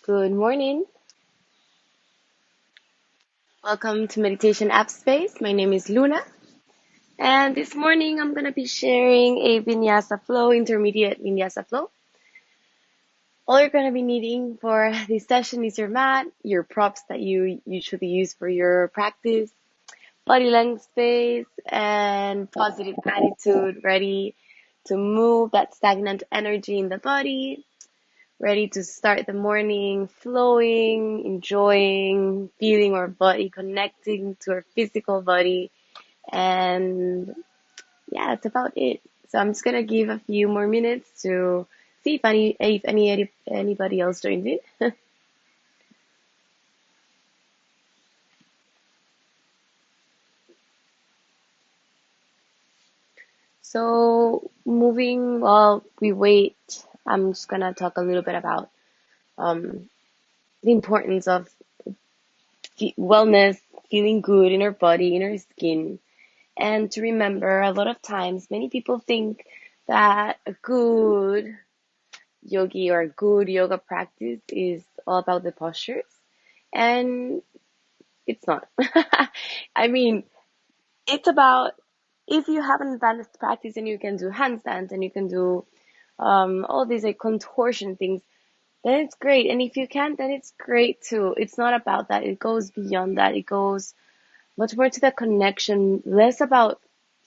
Good morning. Welcome to Meditation App Space. My name is Luna, and this morning I'm going to be sharing a vinyasa flow, intermediate vinyasa flow. All you're going to be needing for this session is your mat, your props that you usually use for your practice, body length space, and positive attitude, ready to move that stagnant energy in the body, ready to start the morning flowing, enjoying, feeling our body, connecting to our physical body. And yeah, that's about it. So I'm just gonna give a few more minutes to see if anybody else joins in. So moving while we wait, I'm just gonna talk a little bit about um, the importance of wellness, feeling good in our body, in our skin. And to remember, a lot of times, many people think that a good yogi or a good yoga practice is all about the postures. And it's not. I mean, it's about if you have an advanced practice and you can do handstands and you can do all these like contortion things, then it's great. And if you can't, then it's great too. It's not about that. It goes beyond that. It goes much more to the connection, less about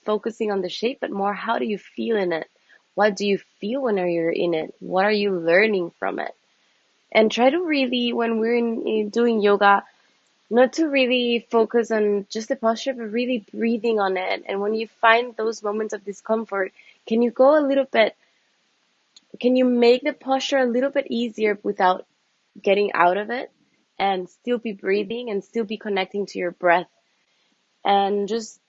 focusing on the shape, but more how do you feel in it? What do you feel when you're in it? What are you learning from it? And try to really, when we're in doing yoga, not to really focus on just the posture, but really breathing on it. And when you find those moments of discomfort, can you go a little bit, can you make the posture a little bit easier without getting out of it and still be breathing and still be connecting to your breath and just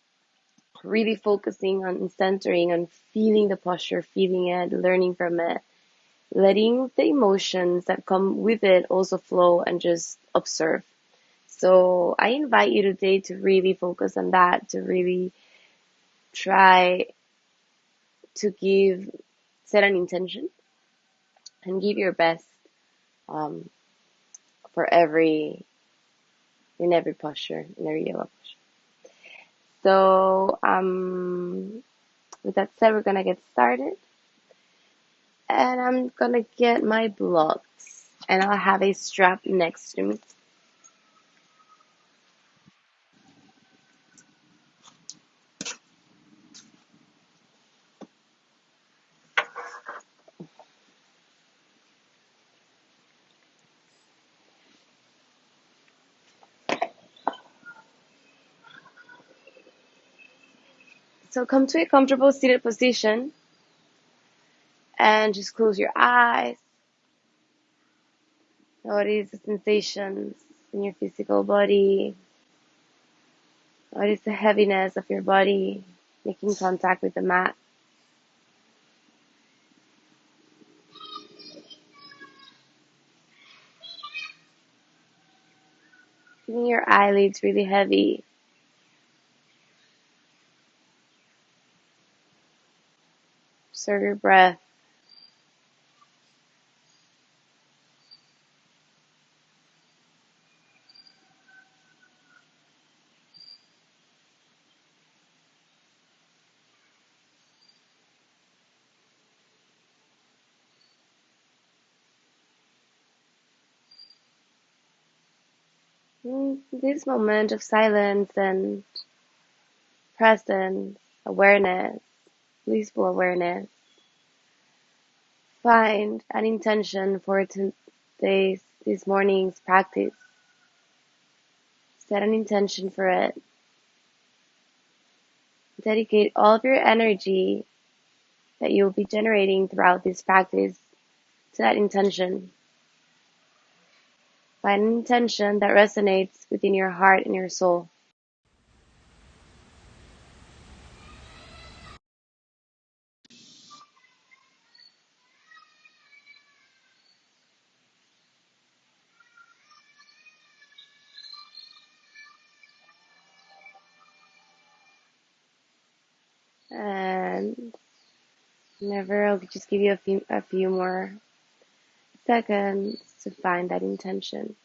really focusing on centering on feeling the posture, feeling it, learning from it, letting the emotions that come with it also flow and just observe. So I invite you today to really focus on that, to really try to set an intention and give your best um, for in every posture, in every yoga posture. So with that said, we're gonna get started. And I'm gonna get my blocks and I'll have a strap next to me. So come to a comfortable seated position and just close your eyes. Notice the sensations in your physical body. Notice the heaviness of your body making contact with the mat. Feeling your eyelids really heavy. Observe your breath. In this moment of silence and presence, awareness, blissful awareness, find an intention for this morning's practice. Set an intention for it. Dedicate all of your energy that you'll be generating throughout this practice to that intention. Find an intention that resonates within your heart and your soul. And whenever I'll just give you a few more seconds to find that intention.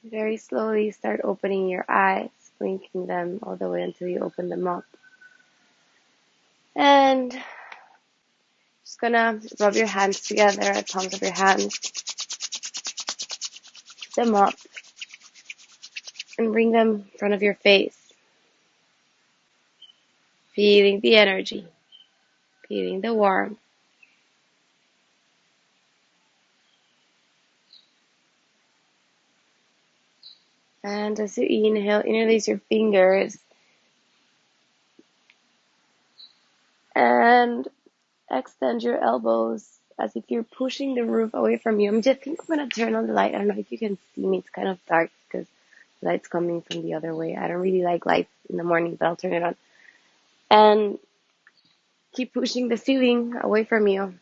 Very slowly start opening your eyes, blinking them all the way until you open them up. And just gonna rub your hands together, palms of your hands, lift them up, and bring them in front of your face. Feeling the energy, feeling the warmth. And as you inhale, interlace your fingers and extend your elbows as if you're pushing the roof away from you. I'm gonna turn on the light. I don't know if you can see me. It's kind of dark because the light's coming from the other way. I don't really like light in the morning, but I'll turn it on. And keep pushing the ceiling away from you.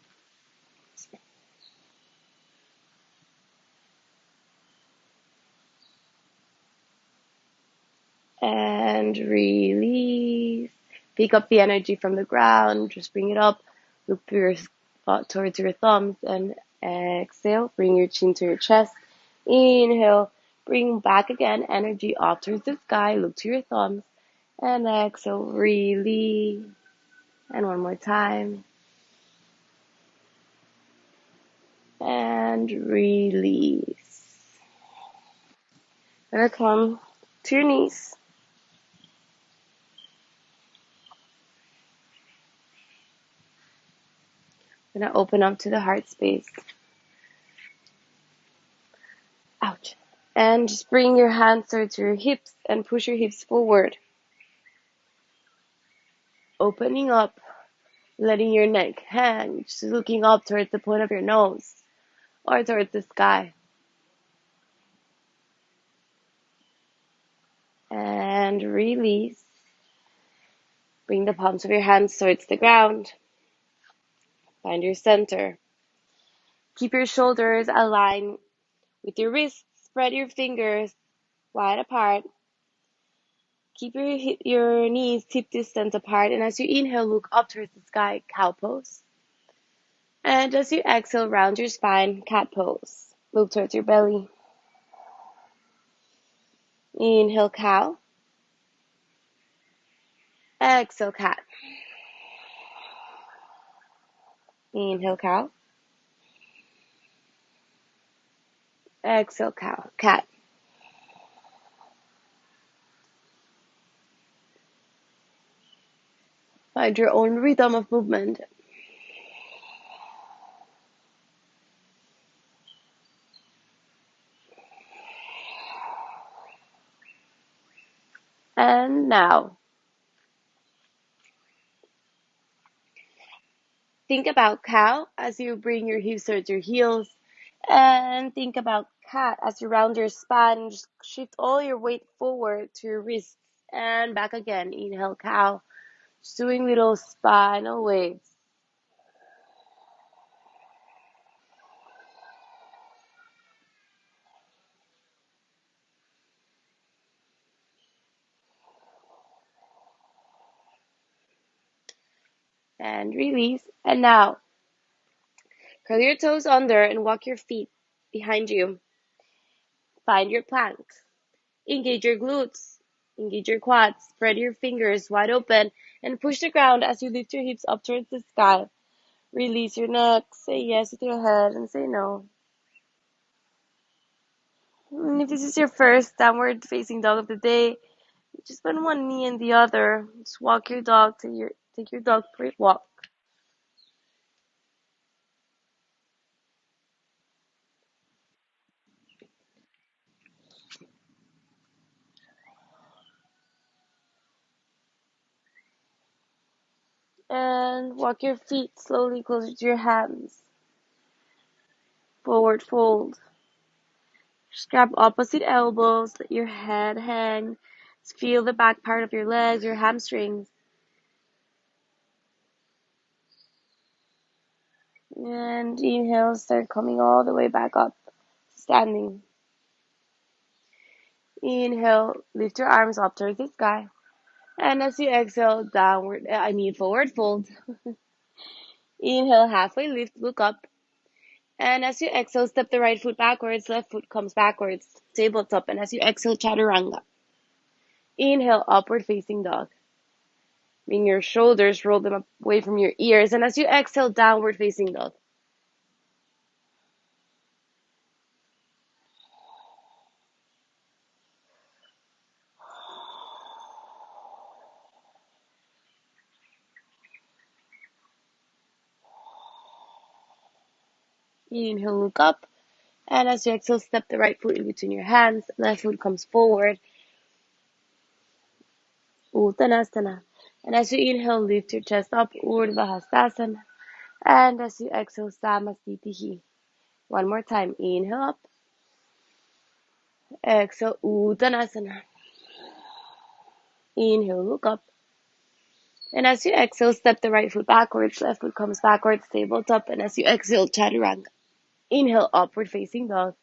And release. Pick up the energy from the ground. Just bring it up. Look through towards your thumbs and exhale. Bring your chin to your chest. Inhale. Bring back again energy up towards the sky. Look to your thumbs. And exhale. Release. And one more time. And release. Gonna come to your knees. Gonna open up to the heart space. Ouch. And just bring your hands towards your hips and push your hips forward. Opening up, letting your neck hang, just looking up towards the point of your nose or towards the sky. And release. Bring the palms of your hands towards the ground. Find your center. Keep your shoulders aligned with your wrists. Spread your fingers wide apart. Keep your knees hip distance apart. And as you inhale, look up towards the sky, cow pose. And as you exhale, round your spine, cat pose. Look towards your belly. Inhale, cow. Exhale, cat. Inhale, cow. Exhale, cow, cat. Find your own rhythm of movement. And now, think about cow as you bring your hips towards your heels. And think about cat as you round your spine. Just shift all your weight forward to your wrists and back again. Inhale, cow. Just doing little spinal waves. And release. And now, curl your toes under and walk your feet behind you. Find your plank. Engage your glutes. Engage your quads. Spread your fingers wide open and push the ground as you lift your hips up towards the sky. Release your neck. Say yes with your head and say no. And if this is your first downward facing dog of the day, just bend one knee and the other. Just walk your dog take your dog for a walk. And walk your feet slowly closer to your hands. Forward fold. Just grab opposite elbows, let your head hang. Just feel the back part of your legs, your hamstrings. And inhale, start coming all the way back up, standing. Inhale, lift your arms up towards the sky. And as you exhale, forward fold. Inhale, halfway lift, look up. And as you exhale, step the right foot backwards, left foot comes backwards, tabletop. And as you exhale, chaturanga. Inhale, upward facing dog. Bring your shoulders, roll them away from your ears. And as you exhale, downward facing dog. Inhale, look up. And as you exhale, step the right foot in between your hands. Left foot comes forward. Uttanasana. And as you inhale, lift your chest up. Urdhva Hastasana. And as you exhale, Samasthitihi. One more time. Inhale up. Exhale, Uttanasana. Inhale, look up. And as you exhale, step the right foot backwards. Left foot comes backwards, tabletop. And as you exhale, chaturanga. Inhale, upward facing dog.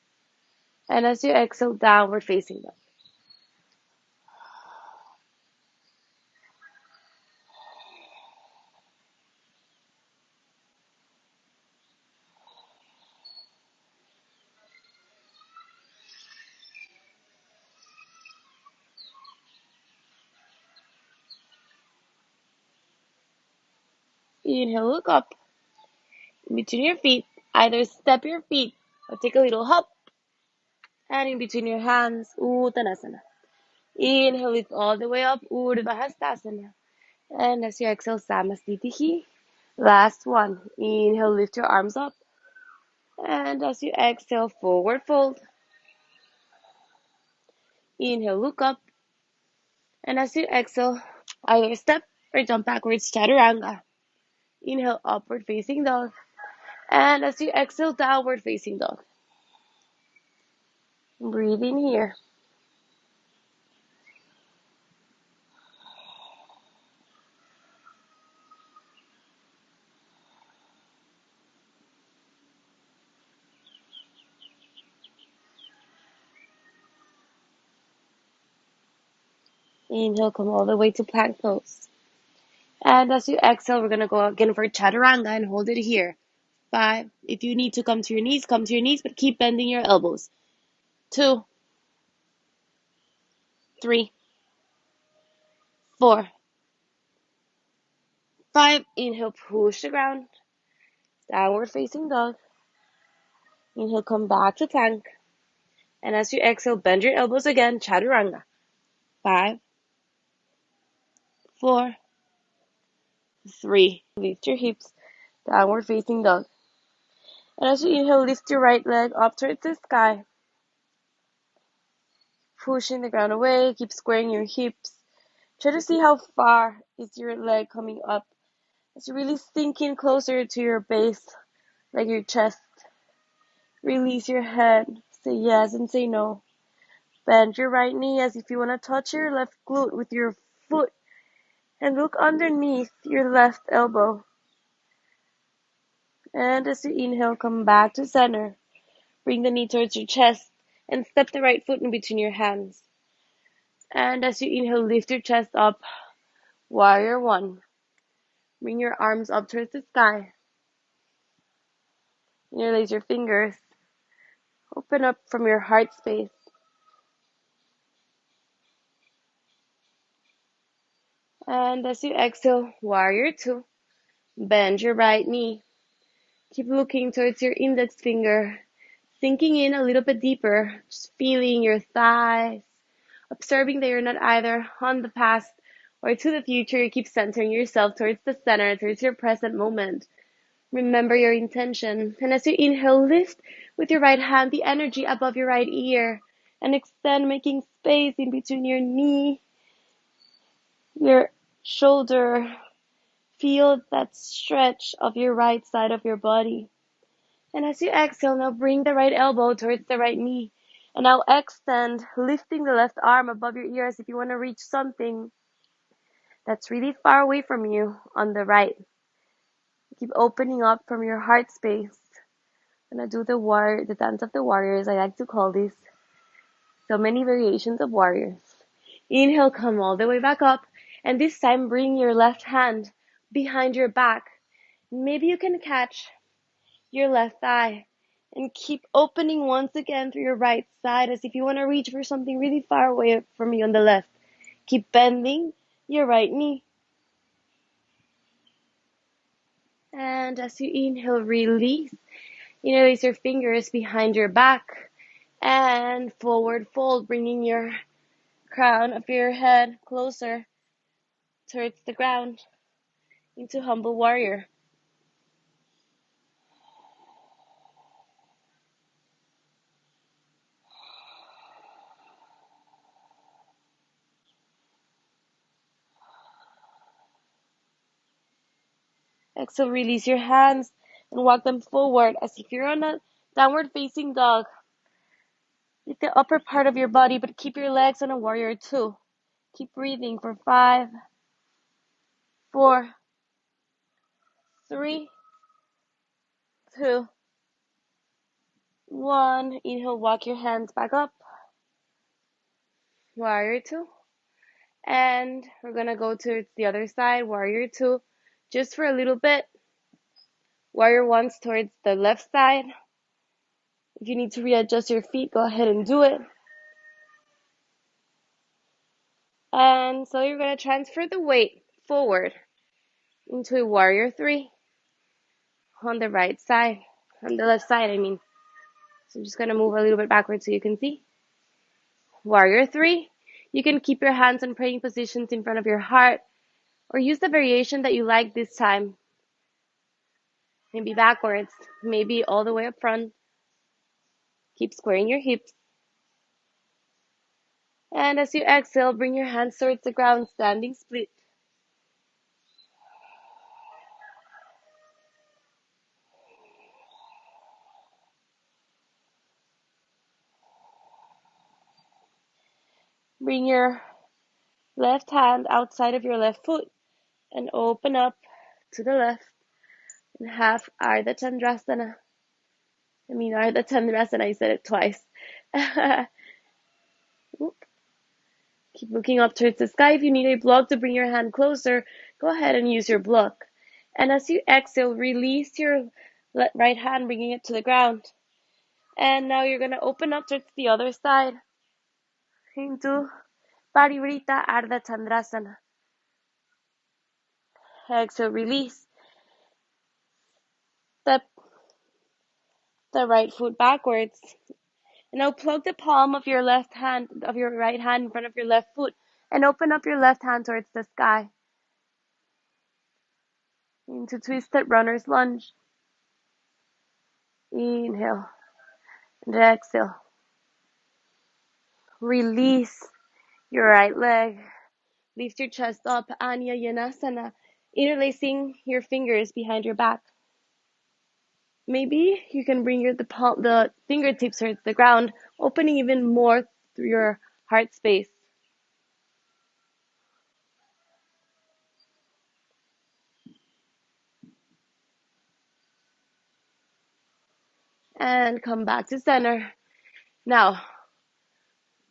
And as you exhale, downward facing dog. Inhale, look up. In between your feet, either step your feet or take a little hop. And in between your hands, Uttanasana. Inhale, lift all the way up, Urdhva Hastasana. And as you exhale, Samasthitihi. Last one. Inhale, lift your arms up. And as you exhale, forward fold. Inhale, look up. And as you exhale, either step or jump backwards, chaturanga. Inhale, upward facing dog. And as you exhale, downward facing dog. Breathe in here. Inhale, come all the way to plank pose. And as you exhale, we're going to go again for chaturanga and hold it here. 5. If you need to come to your knees, come to your knees, but keep bending your elbows. 2, 3, 4, 5. Inhale, push the ground. Downward facing dog. Inhale, come back to plank. And as you exhale, bend your elbows again, chaturanga. 5, 4, 3. Lift your hips, downward facing dog. And as you inhale, lift your right leg up towards the sky. Pushing the ground away, keep squaring your hips. Try to see how far is your leg coming up. As you really sink in closer to your base, like your chest. Release your head. Say yes and say no. Bend your right knee as if you want to touch your left glute with your foot. And look underneath your left elbow. And as you inhale, come back to center. Bring the knee towards your chest and step the right foot in between your hands. And as you inhale, lift your chest up. Warrior 1. Bring your arms up towards the sky. Interlace your fingers. Open up from your heart space. And as you exhale, Warrior 2. Bend your right knee. Keep looking towards your index finger. Sinking in a little bit deeper. Just feeling your thighs. Observing that you're not either on the past or to the future. You keep centering yourself towards the center, towards your present moment. Remember your intention. And as you inhale, lift with your right hand the energy above your right ear. And extend, making space in between your knee, your shoulder. Feel that stretch of your right side of your body. And as you exhale, now bring the right elbow towards the right knee. And now extend, lifting the left arm above your ears if you want to reach something that's really far away from you on the right. Keep opening up from your heart space. I'm gonna do the dance of the warriors, I like to call this. So many variations of warriors. Inhale, come all the way back up. And this time, bring your left hand behind your back. Maybe you can catch your left thigh and keep opening once again through your right side as if you want to reach for something really far away from you on the left. Keep bending your right knee. And as you inhale, release. Interlace your fingers behind your back and forward fold, bringing your crown of your head closer towards the ground into humble warrior. Exhale, release your hands and walk them forward as if you're on a downward facing dog. Lift the upper part of your body, but keep your legs on a warrior two. Keep breathing for 5, 4, 3, 2, 1. Inhale, walk your hands back up. Warrior two. And we're going to go to the other side, warrior two, just for a little bit. Warrior one's towards the left side. If you need to readjust your feet, go ahead and do it. And so you're going to transfer the weight forward into a warrior three on the right side, on the left side, I mean. So I'm just going to move a little bit backwards so you can see. Warrior three. You can keep your hands in praying positions in front of your heart or use the variation that you like this time. Maybe backwards, maybe all the way up front. Keep squaring your hips. And as you exhale, bring your hands towards the ground, standing split. Bring your left hand outside of your left foot and open up to the left and half Ardha Chandrasana. Ardha Chandrasana, I said it twice. Keep looking up towards the sky. If you need a block to bring your hand closer, go ahead and use your block. And as you exhale, release your right hand, bringing it to the ground. And now you're going to open up towards the other side into Parivrita Ardha Chandrasana. Exhale, release. Step the right foot backwards. And now plug the palm of your right hand in front of your left foot and open up your left hand towards the sky into twisted runner's lunge. Inhale and exhale. Release your right leg. Lift your chest up, Anya Yanasana, interlacing your fingers behind your back. Maybe you can bring the fingertips towards the ground, opening even more through your heart space. And come back to center. Now,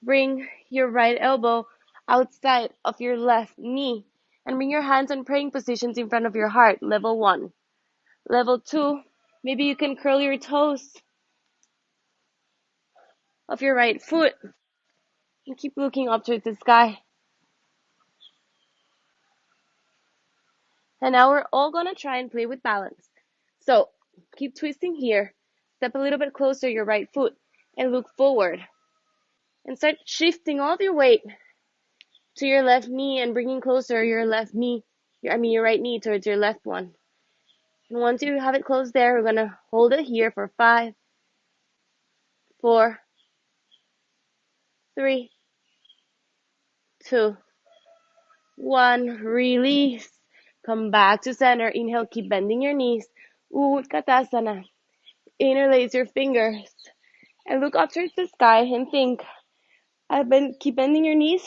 bring your right elbow outside of your left knee and bring your hands in praying positions in front of your heart, level 1. Level 2, maybe you can curl your toes of your right foot and keep looking up towards the sky. And now we're all going to try and play with balance. So keep twisting here. Step a little bit closer your right foot and look forward. And start shifting all of your weight to your left knee and bringing closer your right knee towards your left one. And once you have it closed there, we're going to hold it here for 5, 4, 3, 2, 1. Release. Come back to center. Inhale, keep bending your knees. Utkatasana. Interlace your fingers and look up towards the sky and think. Keep bending your knees.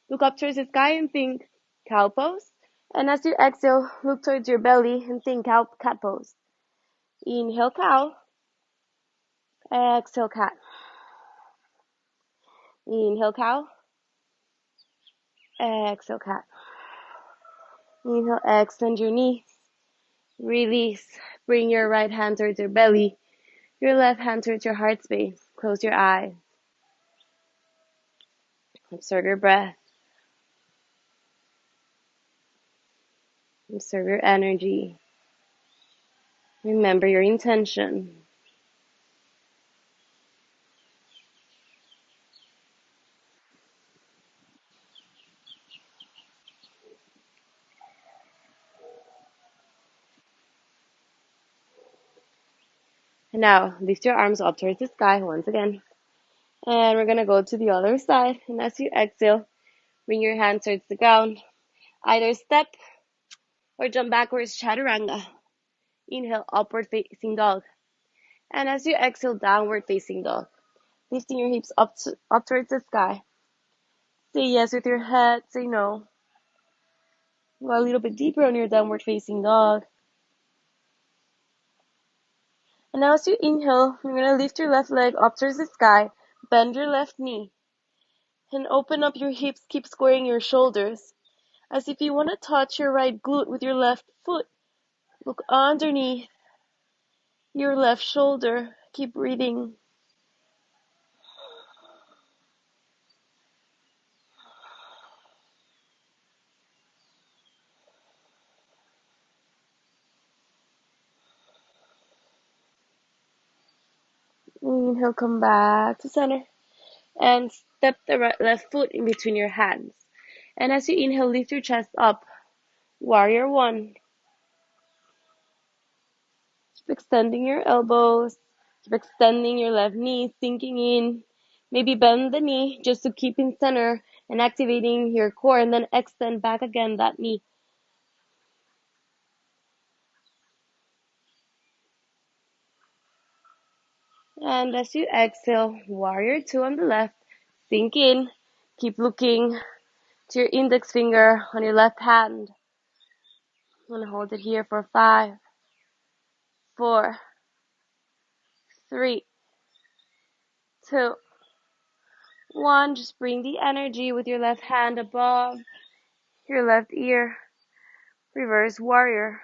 Look up towards the sky and think cow pose. And as you exhale, look towards your belly and think cat pose. Inhale cow. Exhale cat. Inhale cow. Exhale cat. Inhale, extend your knees. Release. Bring your right hand towards your belly. Your left hand towards your heart space. Close your eyes. Observe your breath. Observe your energy. Remember your intention. And now, lift your arms up towards the sky once again. And we're going to go to the other side. And as you exhale, bring your hands towards the ground. Either step or jump backwards, chaturanga. Inhale, upward facing dog. And as you exhale, downward facing dog. Lifting your hips up towards the sky. Say yes with your head, say no. Go a little bit deeper on your downward facing dog. And now as you inhale, you're going to lift your left leg up towards the sky. Bend your left knee. And open up your hips, keep squaring your shoulders. As if you want to touch your right glute with your left foot. Look underneath your left shoulder. Keep breathing. Inhale, come back to center. And step the left foot in between your hands. And as you inhale, lift your chest up. Warrior one. Keep extending your elbows. Keep extending your left knee, sinking in. Maybe bend the knee just to keep in center and activating your core, and then extend back again that knee. And as you exhale, warrior two on the left, sink in. Keep looking to your index finger on your left hand. And hold it here for 5, 4, 3, 2, 1. Just bring the energy with your left hand above your left ear. Reverse warrior.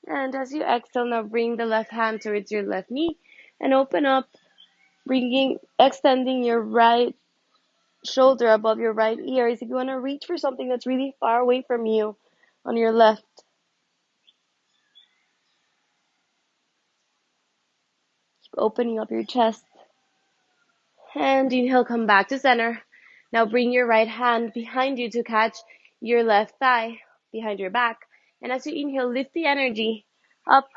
And as you exhale, now bring the left hand towards your left knee and open up, extending your right shoulder above your right ear as if you want to reach for something that's really far away from you on your left. Keep opening up your chest. And inhale, come back to center. Now bring your right hand behind you to catch your left thigh behind your back. And as you inhale, lift the energy up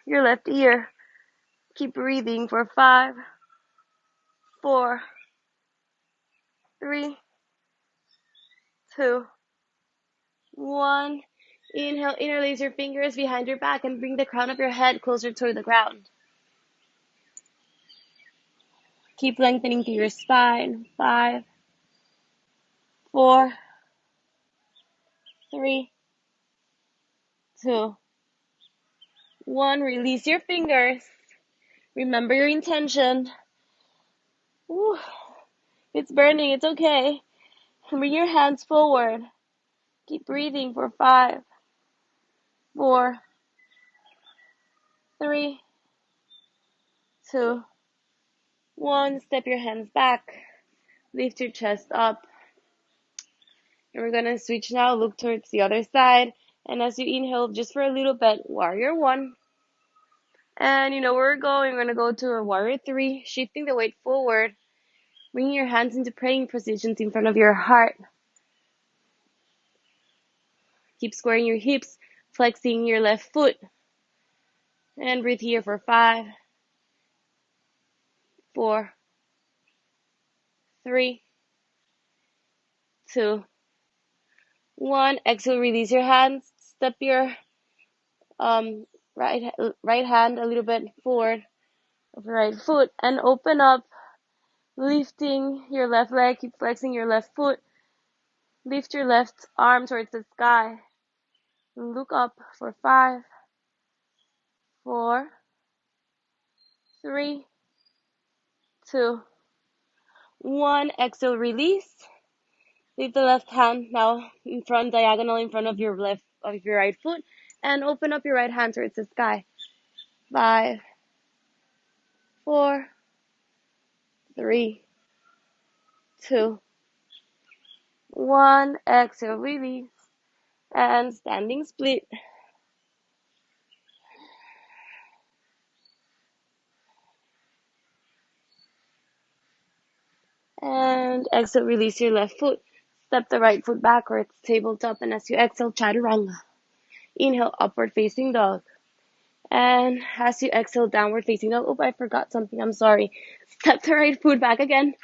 your left ear. Keep breathing for 5, 4, 3, 2, 1. Inhale, interlace your fingers behind your back and bring the crown of your head closer to the ground. Keep lengthening through your spine. 5, 4, 3, 2, 1. Release your fingers. Remember your intention. Woo. It's burning. It's okay. Bring your hands forward. Keep breathing for 5, 4, 3, 2, 1. Step your hands back. Lift your chest up. And we're going to switch now. Look towards the other side. And as you inhale, just for a little bit, warrior one. And you know where we're going. We're going to go to a warrior three, shifting the weight forward. Bringing your hands into praying positions in front of your heart. Keep squaring your hips, flexing your left foot. And breathe here for 5, 4, 3, 2, 1. Exhale, release your hands. Step your um right hand a little bit forward of your right foot and open up, lifting your left leg. Keep flexing your left foot. Lift your left arm towards the sky. Look up for 5, 4, 3, 2, 1. Exhale, release. Leave the left hand now in front, diagonal in front of your right foot, and open up your right hand towards the sky. 5, 4, 3, 2, 1. Exhale, release, and standing split. And exhale, release your left foot. Step the right foot backwards, tabletop, and as you exhale, chaturanga. Inhale, upward facing dog. And as you exhale, downward facing dog. Oh, I forgot something. I'm sorry. Step the right foot back again.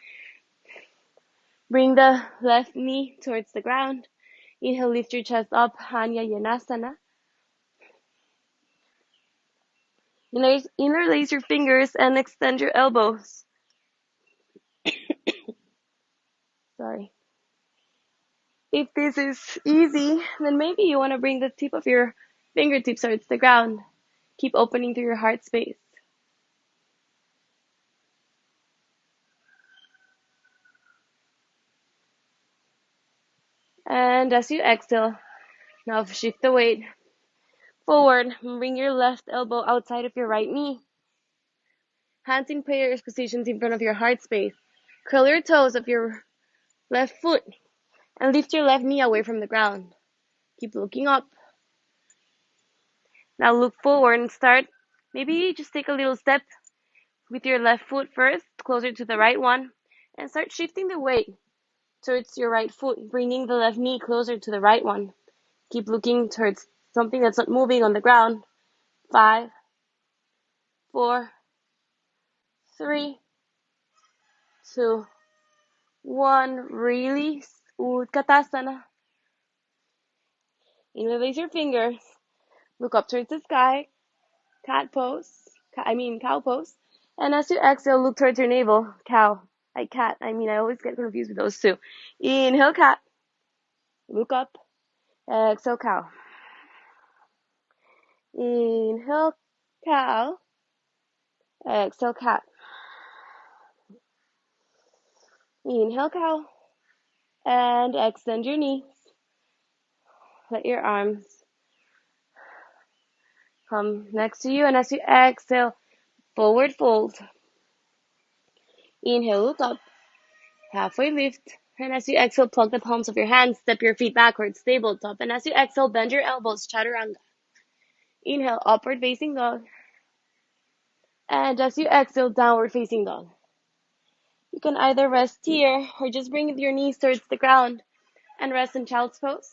Bring the left knee towards the ground. Inhale, lift your chest up, Yanasana. Interlace your fingers and extend your elbows. Sorry. If this is easy, then maybe you want to bring the tip of your fingertips towards the ground. Keep opening through your heart space. And as you exhale, now shift the weight forward. Bring your left elbow outside of your right knee. Hands in prayer positions in front of your heart space. Curl your toes of your left foot and lift your left knee away from the ground. Keep looking up. Now look forward and start. Maybe just take a little step with your left foot first, closer to the right one, and start shifting the weight towards your right foot, bringing the left knee closer to the right one. Keep looking towards something that's not moving on the ground. 5, 4, 3, 2, 1. Release. Utkatasana. Interlace your fingers. Look up towards the sky. Cow pose. And as you exhale, look towards your navel. Cow. Cat. I always get confused with those two. Inhale, cat. Look up. Exhale, cow. Inhale, cow. Exhale, cat. Inhale, cow. And extend your knees. Let your arms come next to you. And as you exhale, forward fold. Inhale, look up. Halfway lift. And as you exhale, plug the palms of your hands. Step your feet backwards, tabletop. And as you exhale, bend your elbows, chaturanga. Inhale, upward facing dog. And as you exhale, downward facing dog. You can either rest here or just bring your knees towards the ground and rest in child's pose.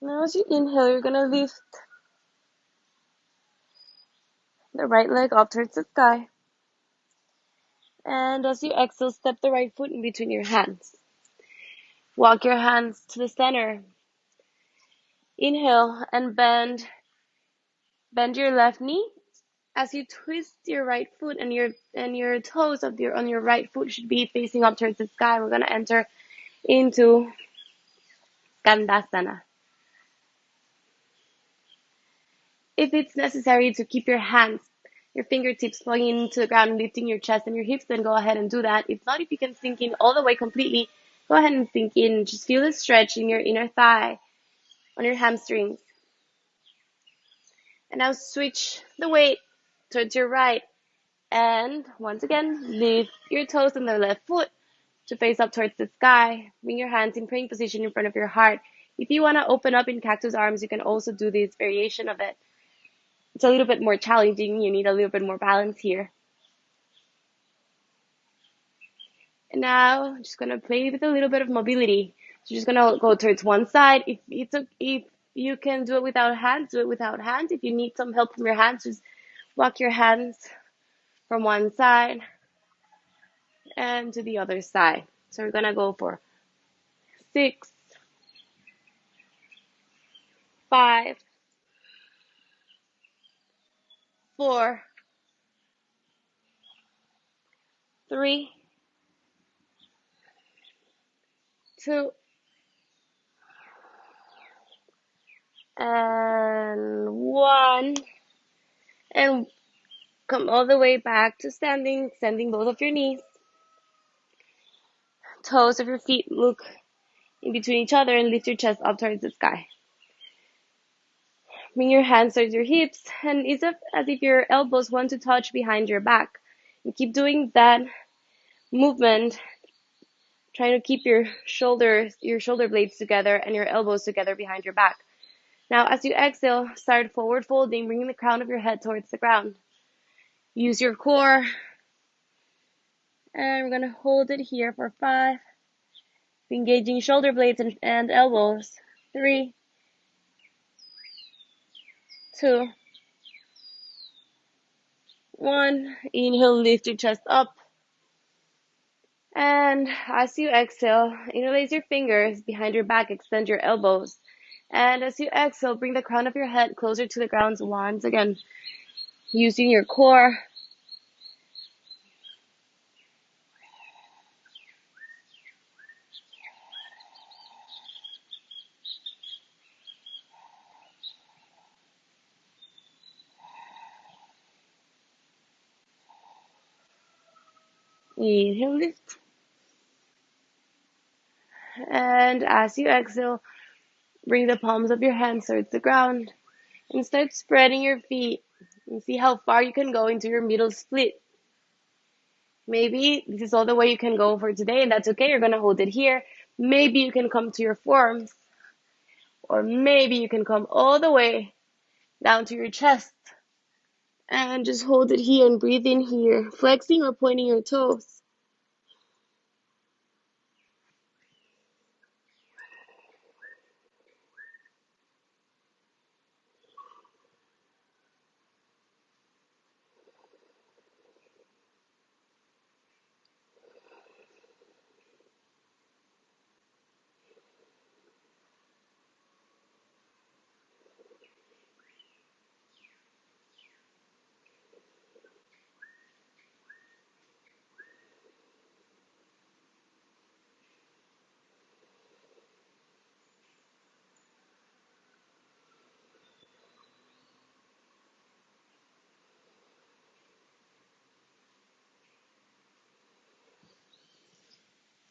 Now as you inhale, you're going to lift the right leg up towards the sky. And as you exhale, step the right foot in between your hands. Walk your hands to the center. Inhale and bend your left knee. As you twist your right foot and your toes on your right foot should be facing up towards the sky. We're going to enter into Skandasana. If it's necessary to keep your fingertips plugging into the ground, lifting your chest and your hips, then go ahead and do that. If not, if you can sink in all the way completely, go ahead and sink in. Just feel the stretch in your inner thigh, on your hamstrings. And now switch the weight towards your right. And once again, lift your toes on the left foot to face up towards the sky. Bring your hands in praying position in front of your heart. If you want to open up in cactus arms, you can also do this variation of it. It's a little bit more challenging. You need a little bit more balance here. And now I'm just gonna play with a little bit of mobility. So you're just gonna go towards one side. If you can do it without hands, do it without hands. If you need some help from your hands, just walk your hands from one side and to the other side. So we're gonna go for 6, 5, 4, 3, 2, and 1. And come all the way back to standing, extending both of your knees. Toes of your feet look in between each other and lift your chest up towards the sky. Bring your hands towards your hips, and it's as if your elbows want to touch behind your back. And keep doing that movement, trying to keep your shoulder blades together and your elbows together behind your back. Now, as you exhale, start forward folding, bringing the crown of your head towards the ground. Use your core, and we're gonna hold it here for 5. Engaging shoulder blades and elbows. 3, 2, 1. Inhale, lift your chest up. And as you exhale, interlace your fingers behind your back, extend your elbows. And as you exhale, bring the crown of your head closer to the ground once again, using your core. Inhale, lift. And as you exhale, bring the palms of your hands towards the ground and start spreading your feet and see how far you can go into your middle split. Maybe this is all the way you can go for today, and that's okay. You're going to hold it here. Maybe you can come to your forearms, or maybe you can come all the way down to your chest and just hold it here and breathe in here, flexing or pointing your toes.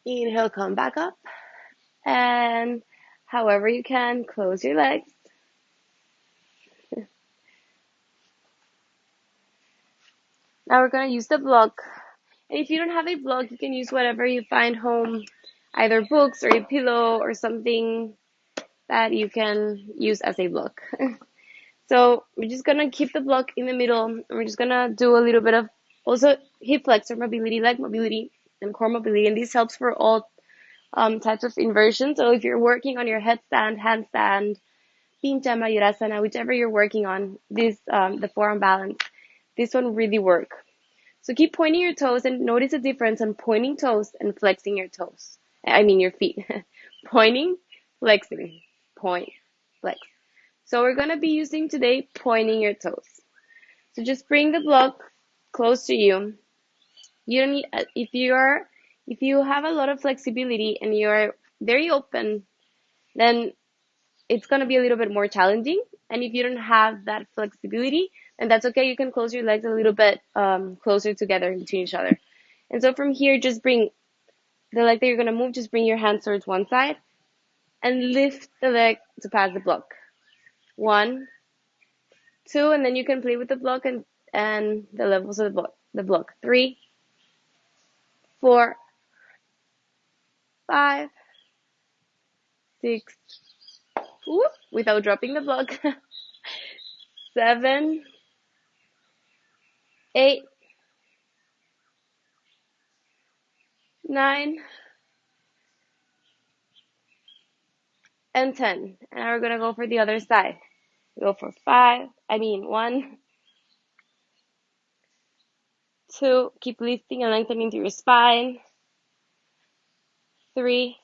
Inhale, come back up, and however you can, close your legs. Now we're going to use the block. And if you don't have a block, you can use whatever you find home, either books or a pillow or something that you can use as a block. So we're just going to keep the block in the middle. And we're just going to do a little bit of also hip flexor mobility, leg mobility, and core mobility. And this helps for all types of inversion. So if you're working on your headstand, handstand, pincha, mayurasana, whichever you're working on, this the forearm balance, this one really work. So keep pointing your toes and notice the difference on pointing toes and flexing your toes. I mean your feet. Pointing, flexing, point, flex. So we're going to be using today pointing your toes. So just bring the block close to you. You don't need, if you have a lot of flexibility and you're very open, then it's going to be a little bit more challenging. And if you don't have that flexibility, then that's okay. You can close your legs a little bit closer together between each other. And so from here, just bring the leg that you're going to move, just bring your hands towards one side and lift the leg to pass the block. 1, 2, and then you can play with the block and the levels of the block. 3, 4, 5, 6, whoop, without dropping the block. 7, 8, 9, and 10. And now we're gonna go for the other side. Go for 1, 2, keep lifting and lengthening through your spine. 3,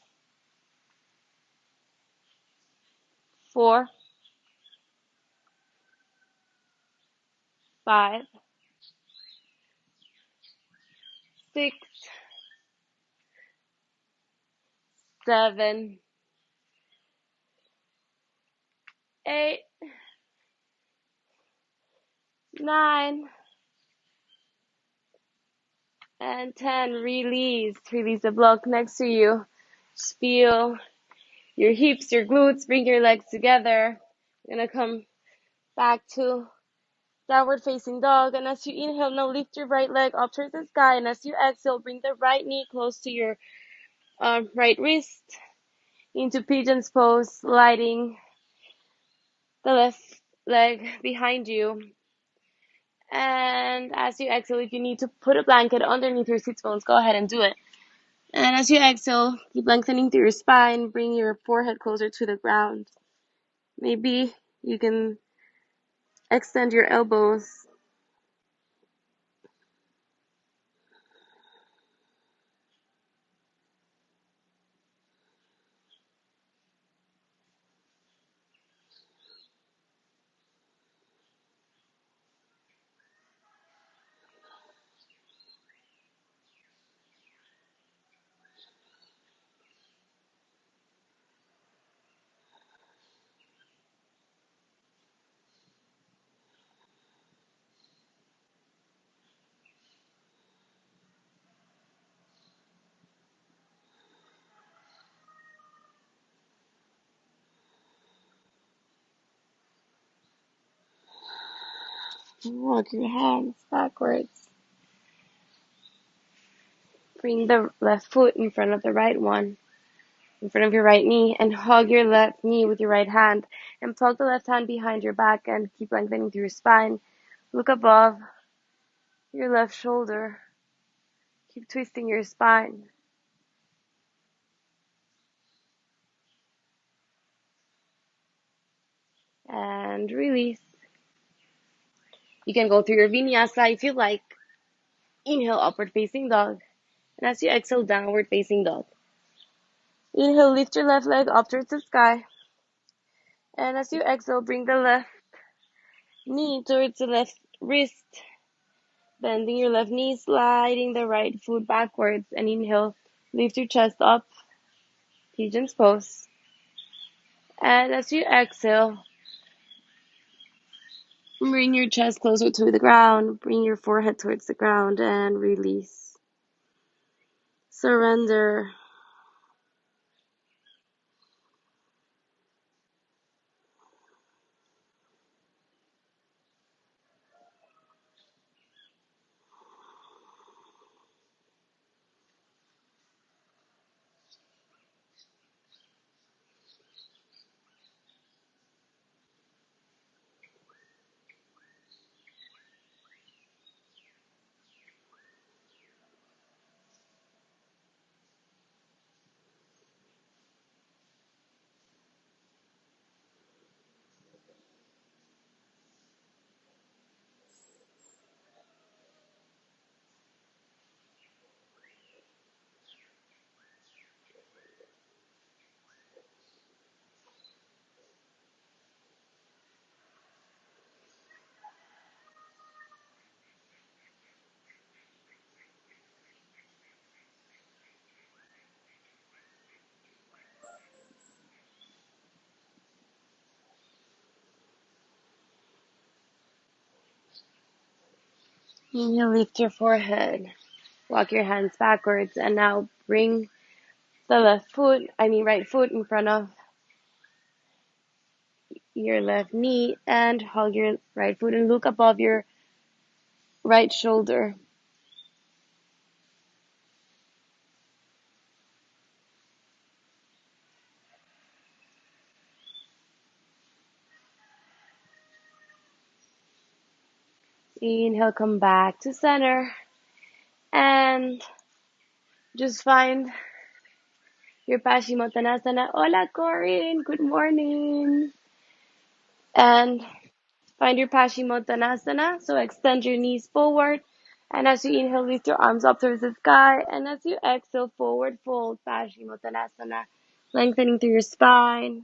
4, 5, 6, 7, 8, 9, and 10. Release. Release the block next to you. Just feel your hips, your glutes. Bring your legs together. We're gonna come back to downward facing dog. And as you inhale, now lift your right leg up towards the sky. And as you exhale, bring the right knee close to your right wrist into pigeon's pose, sliding the left leg behind you. And as you exhale, if you need to put a blanket underneath your sits bones, go ahead and do it. And as you exhale, keep lengthening through your spine. Bring your forehead closer to the ground. Maybe you can extend your elbows. Walk your hands backwards. Bring the left foot in front of the right one, in front of your right knee, and hug your left knee with your right hand. And plug the left hand behind your back and keep lengthening through your spine. Look above your left shoulder. Keep twisting your spine. And release. You can go through your vinyasa if you like. Inhale, upward facing dog. And as you exhale, downward facing dog. Inhale, lift your left leg up towards the sky. And as you exhale, bring the left knee towards the left wrist. Bending your left knee, sliding the right foot backwards. And inhale, lift your chest up. Pigeon's pose. And as you exhale, bring your chest closer to the ground. Bring your forehead towards the ground and release. Surrender. Inhale, lift your forehead. Walk your hands backwards. And now bring the right foot in front of your left knee and hug your right foot and look above your right shoulder. Inhale, come back to center and just find your Paschimottanasana. Hola, Corinne. Good morning. And find your Paschimottanasana. So extend your knees forward. And as you inhale, lift your arms up towards the sky. And as you exhale, forward fold, Paschimottanasana. Lengthening through your spine.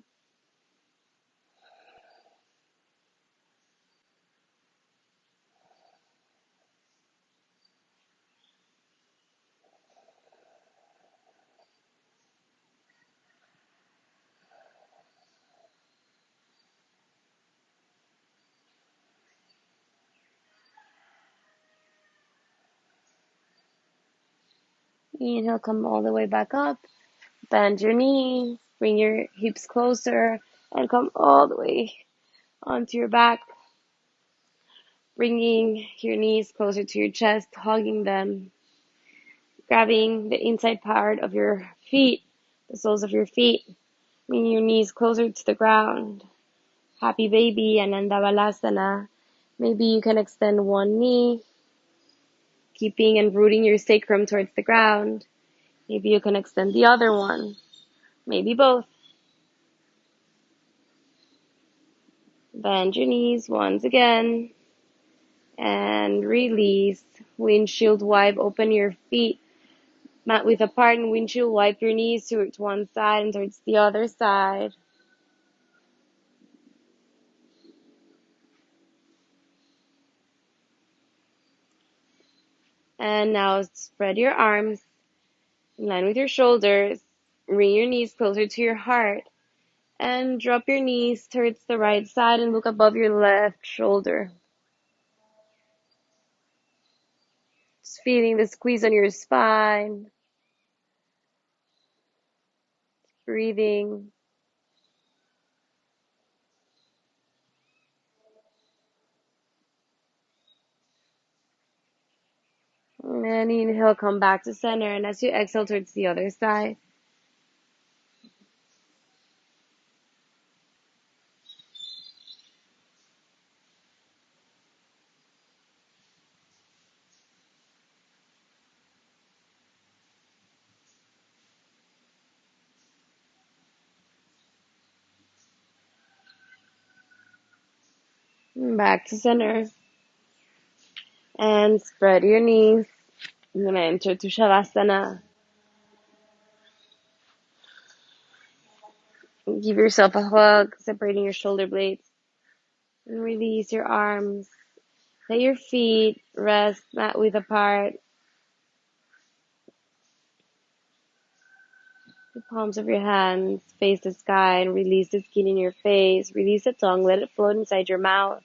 Inhale, come all the way back up. Bend your knees. Bring your hips closer. And come all the way onto your back. Bringing your knees closer to your chest, hugging them. Grabbing the inside part of your feet, the soles of your feet. Bringing your knees closer to the ground. Happy baby, Ananda Balasana. Maybe you can extend one knee, keeping and rooting your sacrum towards the ground. Maybe you can extend the other one. Maybe both. Bend your knees once again. And release. Windshield wipe. Open your feet. Mat width apart and windshield wipe your knees towards one side and towards the other side. And now spread your arms in line with your shoulders. Bring your knees closer to your heart. And drop your knees towards the right side and look above your left shoulder. Just feeling the squeeze on your spine. Breathing. And inhale, come back to center. And as you exhale towards the other side. Back to center. And spread your knees. I'm going to enter to Shavasana. Give yourself a hug, separating your shoulder blades. And release your arms. Let your feet rest mat width apart. The palms of your hands face the sky and release the skin in your face. Release the tongue. Let it float inside your mouth.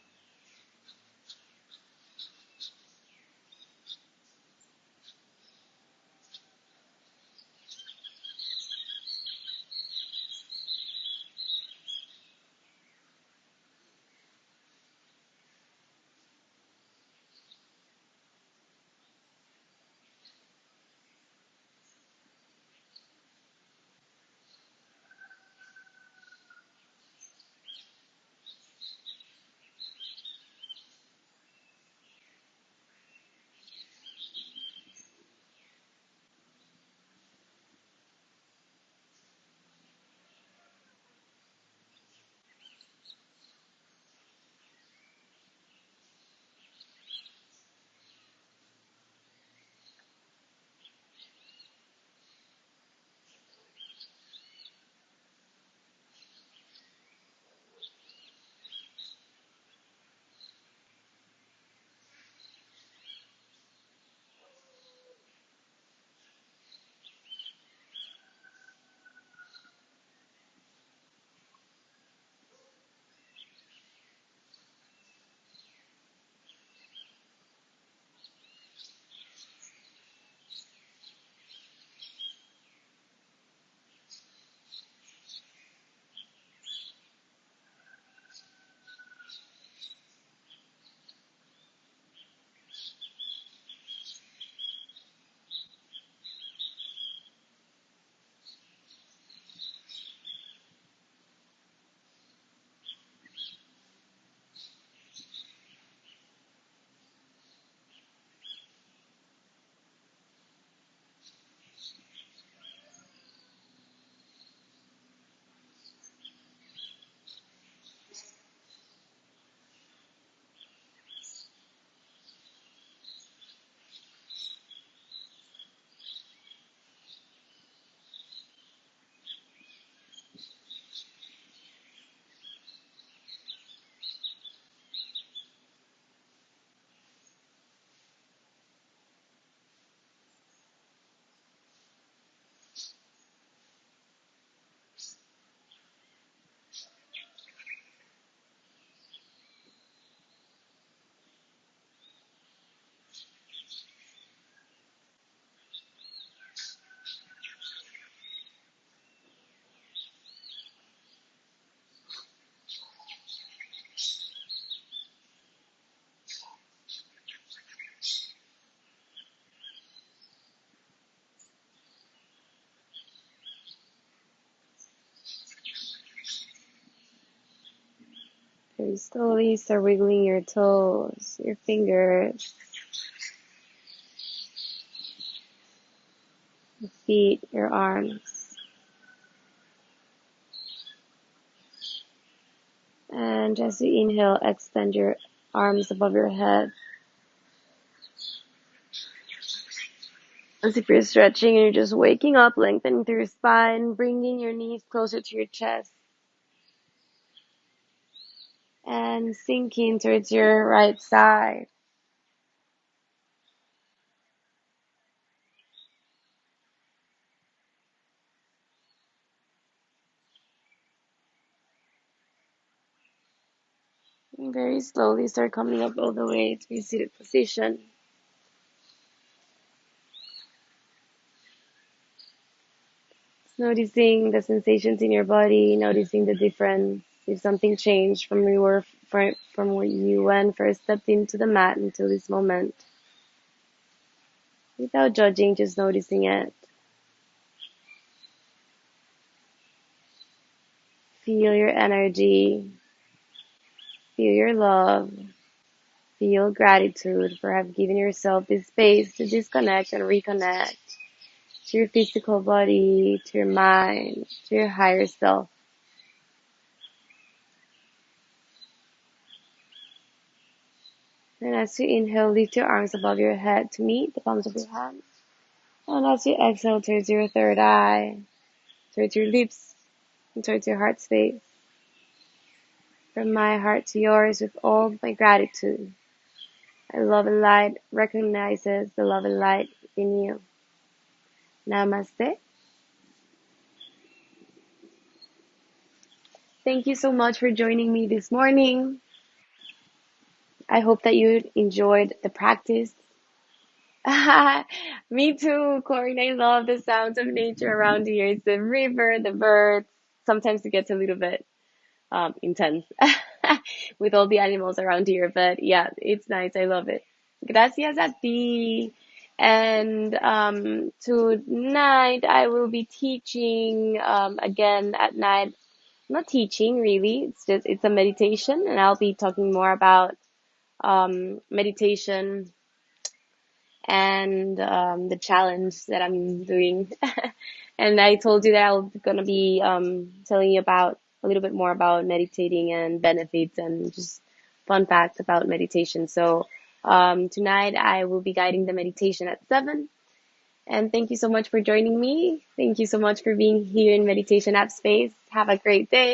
Slowly start wiggling your toes, your fingers, your feet, your arms. And as you inhale, extend your arms above your head. As if you're stretching and you're just waking up, lengthening through your spine, bringing your knees closer to your chest. And sinking towards your right side. And very slowly start coming up all the way to your seated position. Noticing the sensations in your body, noticing the difference, if something changed from from when you went first stepped into the mat until this moment. Without judging, just noticing it. Feel your energy, feel your love, feel gratitude for have given yourself this space to disconnect and reconnect to your physical body, to your mind, to your higher self. And as you inhale, lift your arms above your head to meet the palms of your hands. And as you exhale towards your third eye, towards your lips, and towards your heart space. From my heart to yours with all my gratitude. I love and light recognizes the love and light in you. Namaste. Thank you so much for joining me this morning. I hope that you enjoyed the practice. Me too, Corinne. I love the sounds of nature around here. It's the river, the birds. Sometimes it gets a little bit intense with all the animals around here, but yeah, it's nice. I love it. Gracias a ti. And tonight I will be teaching again at night. Not teaching really. It's a meditation, and I'll be talking more about meditation and the challenge that I'm doing. And I told you that I'm gonna be telling you about a little bit more about meditating and benefits and just fun facts about meditation. So tonight I will be guiding the meditation at 7. And thank you so much for joining me. Thank you so much for being here in Meditation App Space. Have a great day.